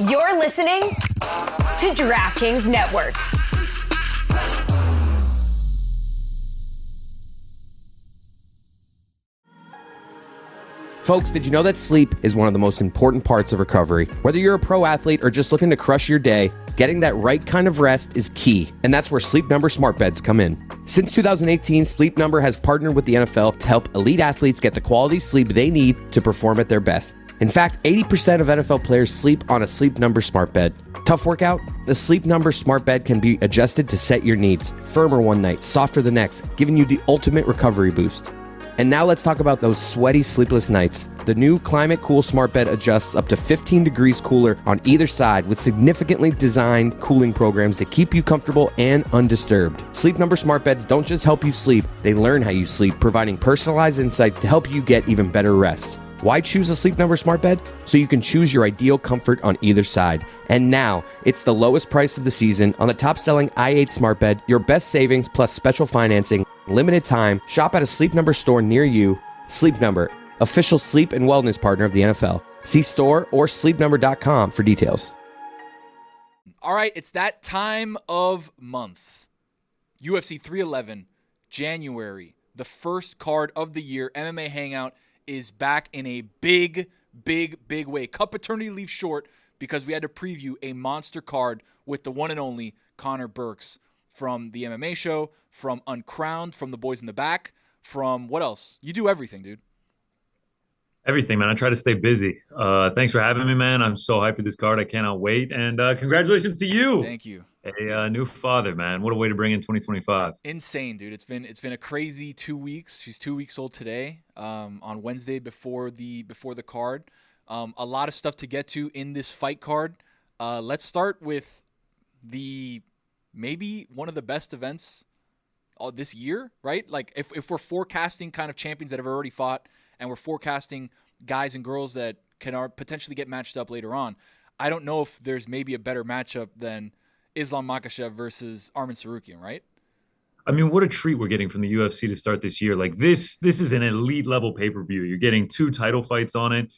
You're listening to DraftKings Network. Folks, did you know that sleep is one of the most important parts of recovery? Whether you're a pro athlete or just looking to crush your day, getting that right kind of rest is key, and that's where Sleep Number smart beds come in. Since 2018, Sleep Number has partnered with the NFL to help elite athletes get the quality sleep they need to perform at their best. In fact, 80% of NFL players sleep on a Sleep Number smart bed. Tough workout? The Sleep Number smart bed can be adjusted to set your needs. Firmer one night, softer the next, giving you the ultimate recovery boost. And now let's talk about those sweaty, sleepless nights. The new Climate Cool Smart Bed adjusts up to 15 degrees cooler on either side with significantly designed cooling programs to keep you comfortable and undisturbed. Sleep Number Smart Beds don't just help you sleep, they learn how you sleep, providing personalized insights to help you get even better rest. Why choose a Sleep Number smart bed? So you can choose your ideal comfort on either side. And now, it's the lowest price of the season on the top-selling i8 smart bed, your best savings plus special financing, limited time. Shop at a Sleep Number store near you. Sleep Number, official sleep and wellness partner of the NFL. See store or sleepnumber.com for details. All right, it's that time of month. UFC 311, January, the first card of the year, MMA Hangout is back in a big way. Cut paternity leave short because we had to preview a monster card with the one and only Connor Burks from the MMA show, from Uncrowned, from the boys in the back, from what else? You do everything, dude. Everything, man. I try to stay busy. Thanks for having me, man. I'm so hyped for this card. I cannot wait. And congratulations to you. Thank you. A new father, man. What a way to bring in 2025. Insane, dude. It's been a crazy 2 weeks. She's 2 weeks old today. On Wednesday before the card. A lot of stuff to get to in this fight card. Let's start with maybe one of the best events this year, right? Like if we're forecasting kind of champions that have already fought, and we're forecasting guys and girls that can potentially get matched up later on, I don't know if there's maybe a better matchup than Islam Makhachev versus Arman Tsarukyan, right? I mean, what a treat we're getting from the UFC to start this year. Like this is an elite level pay-per-view. You're getting 2 title fights on it.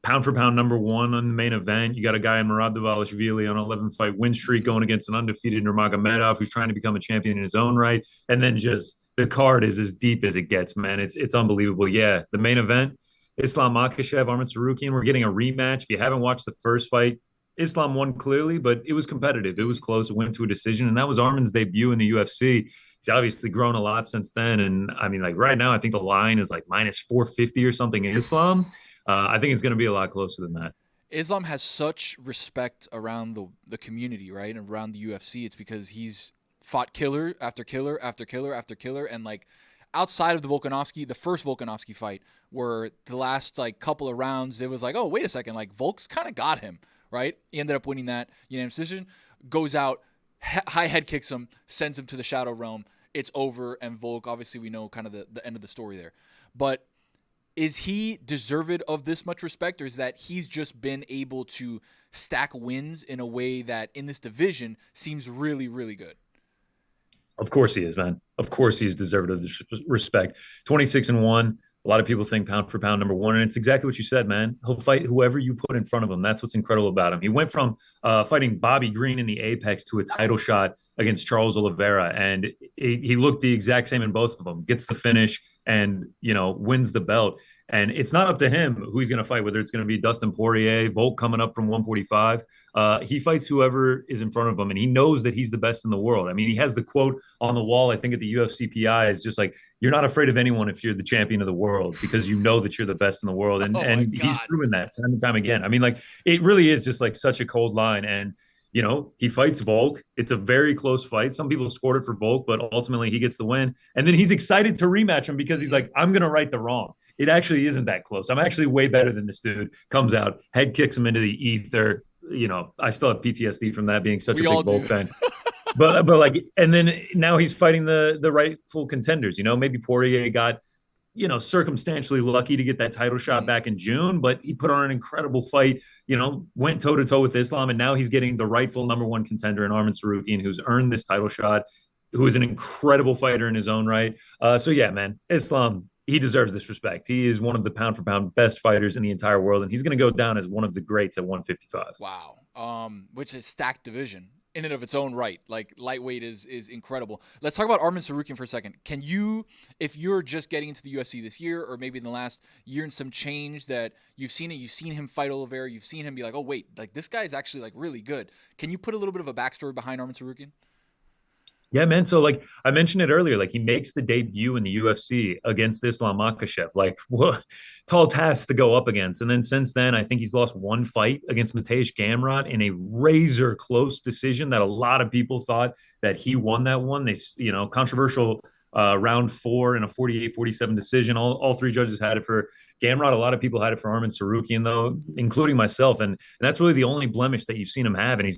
Pound for pound number 1 on the main event. You got a guy in Murad Dvalishvili on an 11-fight win streak going against an undefeated Nurmagomedov who's trying to become a champion in his own right. And then just the card is as deep as it gets, man. It's unbelievable. Yeah, the main event, Islam Makhachev, Arman Tsarukyan. We're getting a rematch. If you haven't watched the first fight, Islam won clearly, but it was competitive. It was close. It went to a decision, and that was Arman's debut in the UFC. He's obviously grown a lot since then. And I mean, like right now, I think the line is like minus 450 or something in Islam. I think it's going to be a lot closer than that. Islam has such respect around the community, right? And around the UFC. It's because he's fought killer after killer after killer after killer. And like outside of the first Volkanovski fight, where the last like couple of rounds, it was like, oh, wait a second, like Volk's kind of got him, right? He ended up winning that unanimous decision, goes out, high head kicks him, sends him to the Shadow Realm. It's over. And Volk, obviously we know kind of the end of the story there. But is he deserved of this much respect, or is that he's just been able to stack wins in a way that in this division seems really, really good? Of course he is, man. Of course he's deserved of this respect. 26-1. A lot of people think pound for pound number 1, and it's exactly what you said, man. He'll fight whoever you put in front of him. That's what's incredible about him. He went from fighting Bobby Green in the Apex to a title shot against Charles Oliveira, and he looked the exact same in both of them. Gets the finish and, wins the belt. And it's not up to him who he's going to fight, whether it's going to be Dustin Poirier, Volk coming up from 145. He fights whoever is in front of him, and he knows that he's the best in the world. I mean, he has the quote on the wall, I think, at the UFC PI is just like, you're not afraid of anyone if you're the champion of the world because you know that you're the best in the world. And he's proven that time and time again. I mean, like, it really is just like such a cold line. And he fights Volk. It's a very close fight. Some people scored it for Volk, but ultimately he gets the win. And then he's excited to rematch him because he's like, I'm going to right the wrong. It actually isn't that close. I'm actually way better than this dude. Comes out, head kicks him into the ether. I still have PTSD from that, being such a big Volk fan. But like, and then now he's fighting the rightful contenders. Maybe Poirier got, circumstantially lucky to get that title shot back in June, but he put on an incredible fight, went toe to toe with Islam. And now he's getting the rightful number 1 contender in Arman Tsarukyan, who's earned this title shot, who is an incredible fighter in his own right. So yeah, man, Islam, he deserves this respect. He is one of the pound for pound best fighters in the entire world, and he's going to go down as one of the greats at 155. Wow. Which is stacked division in and of its own right. Like, lightweight is incredible. Let's talk about Arman Tsarukyan for a second. Can you, if you're just getting into the UFC this year, or maybe in the last year and some change that you've seen him fight Oliveira, you've seen him be like, oh wait, like this guy is actually like really good. Can you put a little bit of a backstory behind Arman Tsarukyan? Yeah, man. So, like I mentioned it earlier, like he makes the debut in the UFC against Islam Makhachev. Like, what tall task to go up against. And then since then, I think he's lost one fight against Mateusz Gamrot in a razor close decision that a lot of people thought that he won that one. They, controversial round 4 in a 48-47 decision. All three judges had it for Gamrot. A lot of people had it for Arman Tsarukyan, though, including myself. And that's really the only blemish that you've seen him have. And he's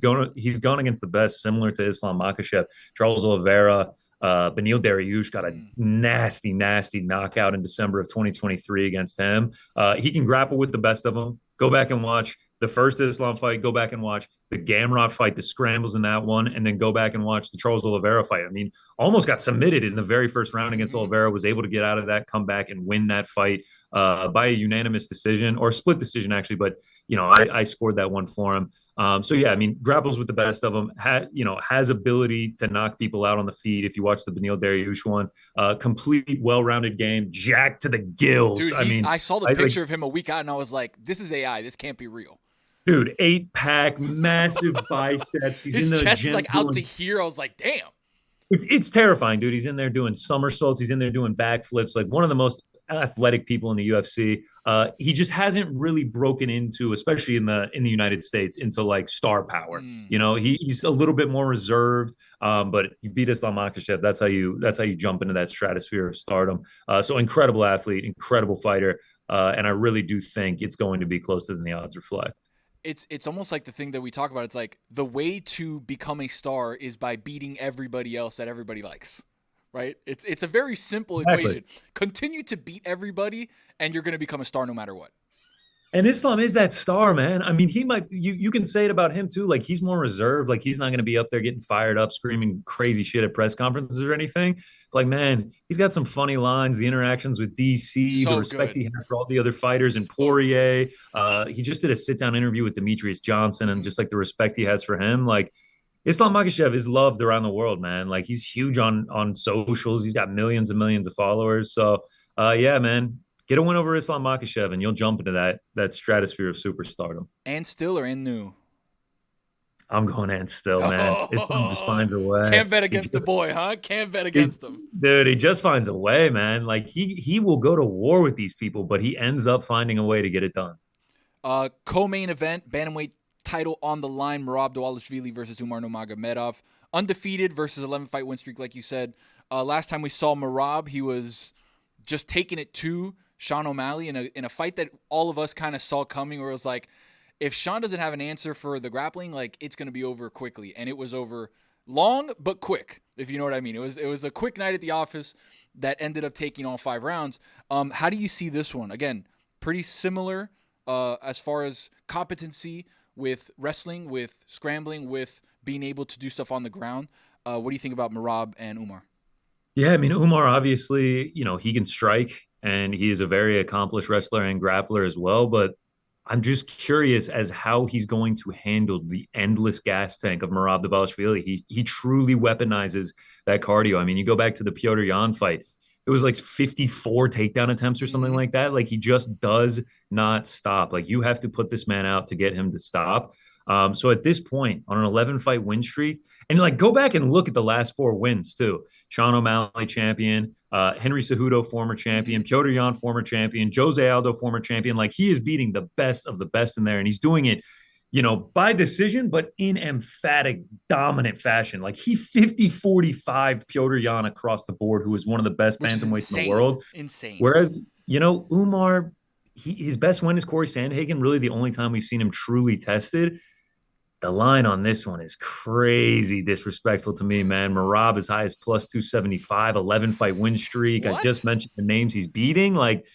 gone against the best, similar to Islam Makhachev, Charles Oliveira. Beneil Dariush got a nasty knockout in December of 2023 against him. He can grapple with the best of them. Go back and watch the first Islam fight. Go back and watch the Gamrot fight, the scrambles in that one, and then go back and watch the Charles Oliveira fight. I mean, almost got submitted in the very first round against Oliveira, was able to get out of that, come back and win that fight by a unanimous decision, or split decision, actually. But, I scored that one for him. So yeah, I mean, grapples with the best of them, has ability to knock people out on the feet. If you watch the Beneil Dariush one, complete well-rounded game, jacked to the gills. Dude, I saw the picture of him a week out, and I was like, this is AI. This can't be real. Dude, 8-pack, massive biceps. He's His in the chest gym is like out to here. I was like, damn. It's terrifying, dude. He's in there doing somersaults. He's in there doing backflips. Like, one of the most athletic people in the UFC. He just hasn't really broken into, especially in the United States, into like star power. He's a little bit more reserved. But he beat Islam Makhachev. That's how you jump into that stratosphere of stardom. So incredible athlete, incredible fighter. And I really do think it's going to be closer than the odds reflect. It's almost like the thing that we talk about. It's like the way to become a star is by beating everybody else that everybody likes, right? It's a very simple equation. Continue to beat everybody, and you're going to become a star no matter what. And Islam is that star, man. I mean, he might, you can say it about him too. Like, he's more reserved. Like, he's not going to be up there getting fired up, screaming crazy shit at press conferences or anything. Like, man, he's got some funny lines, the interactions with DC, the respect he has for all the other fighters, and Poirier. He just did a sit-down interview with Demetrius Johnson, and just like the respect he has for him. Like, Islam Makhachev is loved around the world, man. Like, he's huge on socials. He's got millions and millions of followers. So, yeah, man. Get a win over Islam Makhachev, and you'll jump into that stratosphere of superstardom. And still or and new? I'm going and still, man. Islam just finds a way. Can't bet against the boy, huh? Can't bet against him. Dude, he just finds a way, man. Like, he will go to war with these people, but he ends up finding a way to get it done. Co-main event, bantamweight title on the line, Merab Dvalishvili versus Umar Nurmagomedov. Undefeated versus 11-fight win streak, like you said. Last time we saw Merab, he was just taking it to Sean O'Malley in a fight that all of us kind of saw coming, where it was like, if Sean doesn't have an answer for the grappling, like, it's going to be over quickly. And it was over long but quick, if you know what I mean. It was a quick night at the office that ended up taking all 5 rounds. How do you see this one? Again, pretty similar as far as competency with wrestling, with scrambling, with being able to do stuff on the ground. What do you think about Merab and Umar? Yeah, I mean, Umar, obviously, he can strike, and he is a very accomplished wrestler and grappler as well. But I'm just curious as how he's going to handle the endless gas tank of Merab Dvalishvili. He truly weaponizes that cardio. I mean, you go back to the Petr Yan fight. It was like 54 takedown attempts or something like that. Like, he just does not stop. Like, you have to put this man out to get him to stop. So at this point, on an 11-fight win streak, and like, go back and look at the last 4 wins too. Sean O'Malley, champion, Henry Cejudo, former champion, Petr Yan, former champion, Jose Aldo, former champion. Like, he is beating the best of the best in there, and he's doing it, by decision, but in emphatic, dominant fashion. Like, he 50-45 Petr Yan across the board, who is one of the best bantamweights in the world. Insane. Whereas, Umar, his best win is Corey Sandhagen. Really, the only time we've seen him truly tested. The line on this one is crazy disrespectful to me, man. Merab as high as plus 275, 11-fight win streak. What? I just mentioned the names he's beating. Like,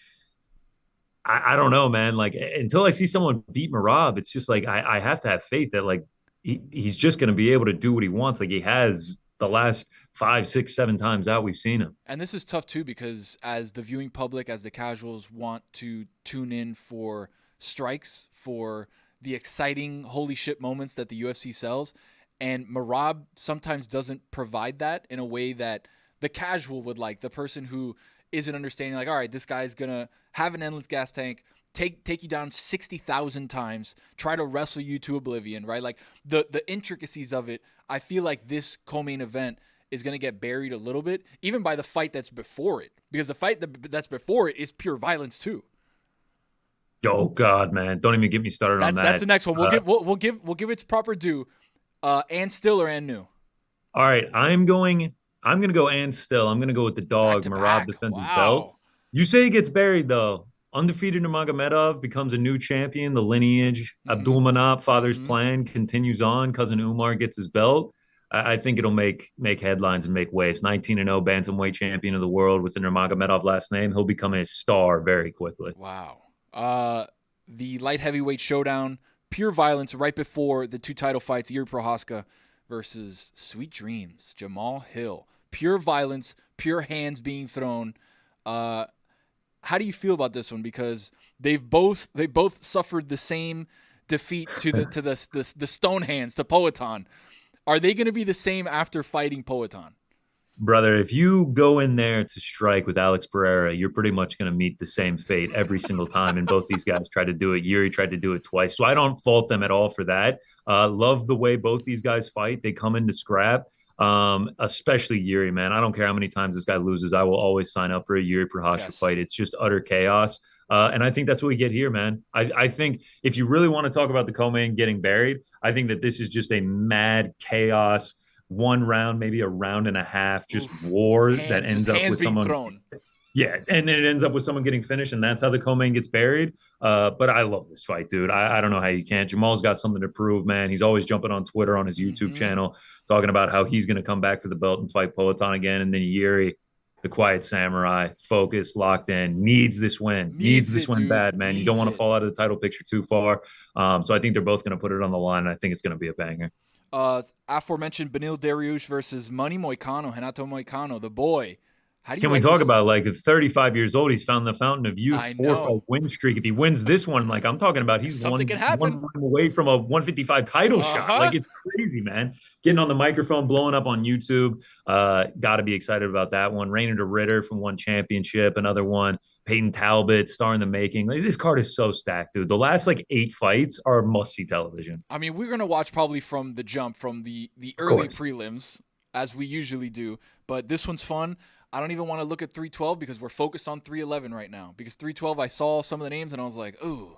I don't know, man. Like, until I see someone beat Merab, it's just like I have to have faith that, like, he's just going to be able to do what he wants. Like, he has the last 5, 6, 7 times out we've seen him. And this is tough too, because as the viewing public, as the casuals want to tune in for strikes, for the exciting holy shit moments that the UFC sells, and Merab sometimes doesn't provide that in a way that the casual would like. The person who isn't understanding, like, all right, this guy's gonna have an endless gas tank, take you down 60,000 times, try to wrestle you to oblivion, right? Like the intricacies of it, I feel like this co-main event is going to get buried a little bit, even by the fight that's before it, because the fight that's before it is pure violence too. Oh God, man! Don't even get me started on that. That's the next one. We'll give its proper due. And Still or and New. All right, I'm gonna go and Still. I'm gonna go with the dog. Merab defends his belt. You say he gets buried though. Undefeated Nurmagomedov becomes a new champion. The lineage, Abdulmanap, father's plan, continues on. Cousin Umar gets his belt. I think it'll make headlines and make waves. 19-0 bantamweight champion of the world with the Nurmagomedov last name. He'll become a star very quickly. Wow. The light heavyweight showdown, pure violence right before the 2 title fights, Yuri Prohaska versus Sweet Dreams, Jamal Hill. Pure violence, pure hands being thrown. How do you feel about this one? Because they both suffered the same defeat to the stone hands, to Poatan. Are they going to be the same after fighting Poatan? Brother, if you go in there to strike with Alex Pereira, you're pretty much going to meet the same fate every single time. And both these guys tried to do it. Yuri tried to do it twice. So I don't fault them at all for that. Love the way both these guys fight. They come into scrap. Especially Yuri, man. I don't care how many times this guy loses. I will always sign up for a Yuri Prohaska fight. It's just utter chaos. And I think that's what we get here, man. I think if you really want to talk about the co-main getting buried, I think that this is just a mad chaos, 1 round, maybe a round and a half, just war that ends up with someone thrown. Yeah, and it ends up with someone getting finished, and that's how the co-main gets buried. But I love this fight, dude. I don't know how you can't. Jamal's got something to prove, man. He's always jumping on Twitter, on his YouTube channel, talking about how he's going to come back for the belt and fight Poatan again. And then Yuri, the quiet samurai, focused, locked in, needs this win. Needs this win bad, man. You don't want to fall out of the title picture too far. So I think they're both going to put it on the line, and I think it's going to be a banger. Aforementioned Benil Dariush versus Money Moicano, Renato Moicano, the boy. Can we talk about, like, at 35 years old, he's found the fountain of youth, 4-5 win streak. If he wins this one, like, I'm talking about, he's one away from a 155 title shot. Like, it's crazy, man. Getting on the microphone, blowing up on YouTube. Got to be excited about that one. Rainer de Ritter from one championship, another one. Peyton Talbot, star in the making. Like, this card is so stacked, dude. The last, 8 fights are must-see television. I mean, we're going to watch probably from the jump, from the early prelims, as we usually do. But this one's fun. I don't even want to look at 312 because we're focused on 311 right now. Because 312, I saw some of the names and I was like, ooh.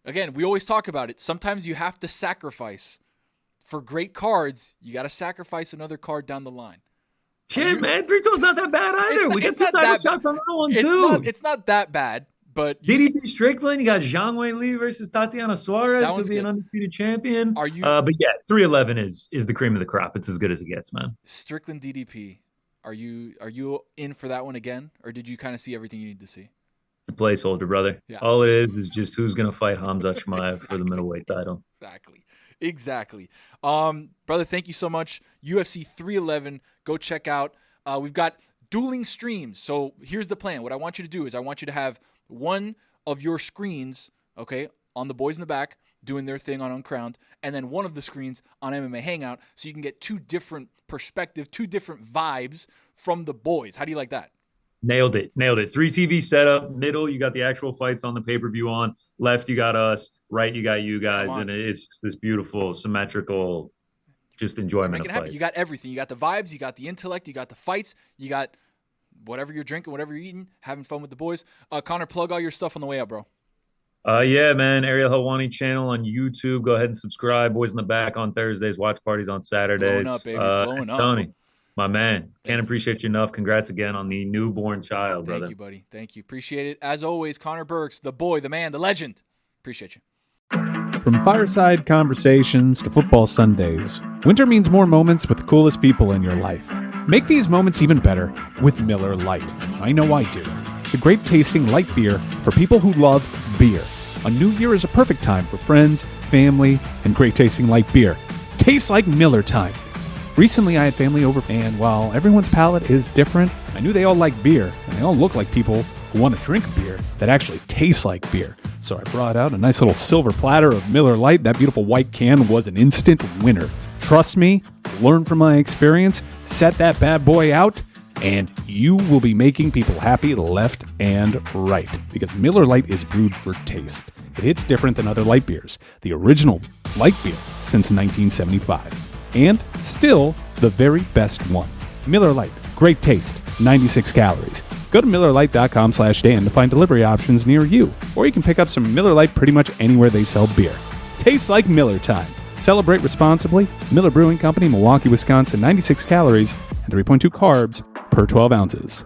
Again, we always talk about it. Sometimes you have to sacrifice. For great cards, you got to sacrifice another card down the line. Shit, man. 312's not that bad either. We got 2 title shots on that one, too. It's not that bad. But DDP Strickland, you got Zhang Wei Li versus Tatiana Suarez. Could be an undefeated champion. But yeah, 311 is the cream of the crop. It's as good as it gets, man. Strickland DDP. Are you in for that one again, or did you kind of see everything you need to see? It's a placeholder, brother. Yeah. All it is just who's going to fight Hamza Chimaev for the middleweight title. Exactly. Brother, thank you so much. UFC 311, go check out. We've got dueling streams. So here's the plan. What I want you to do is I want you to have one of your screens, okay, on the boys in the back doing their thing on Uncrowned, and then one of the screens on MMA Hangout, so you can get 2 different perspectives, 2 different vibes from the boys. How do you like that? Nailed it. 3 TV setup. Middle, you got the actual fights on the pay-per-view on. Left, you got us. Right, you got you guys. And it's just this beautiful, symmetrical, just enjoyment of fights. You got everything. You got the vibes. You got the intellect. You got the fights. You got whatever you're drinking, whatever you're eating, having fun with the boys. Connor, plug all your stuff on the way out, bro. Yeah, man. Ariel Helwani channel on YouTube. Go ahead and subscribe. Boys in the Back on Thursdays. Watch parties on Saturdays. Blowing up, baby. Blowing up. Tony, my man. Can't appreciate you enough. Congrats again on the newborn child, brother. Thank you, buddy. Thank you. Appreciate it. As always, Connor Burks, the boy, the man, the legend. Appreciate you. From fireside conversations to football Sundays, winter means more moments with the coolest people in your life. Make these moments even better with Miller Lite. I know I do. The great tasting light beer for people who love beer. A new year is a perfect time for friends, family, and great tasting light beer. Tastes like Miller time. Recently, I had family over, and while everyone's palate is different, I knew they all like beer, and they all look like people who want to drink beer that actually tastes like beer. So I brought out a nice little silver platter of Miller Lite. That beautiful white can was an instant winner. Trust me, learn from my experience, set that bad boy out, and you will be making people happy left and right. Because Miller Lite is brewed for taste. It hits different than other light beers. The original light beer since 1975. And still the very best one. Miller Lite, great taste, 96 calories. Go to MillerLite.com/Dan to find delivery options near you. Or you can pick up some Miller Lite pretty much anywhere they sell beer. Tastes like Miller time. Celebrate responsibly. Miller Brewing Company, Milwaukee, Wisconsin, 96 calories and 3.2 carbs per 12 ounces.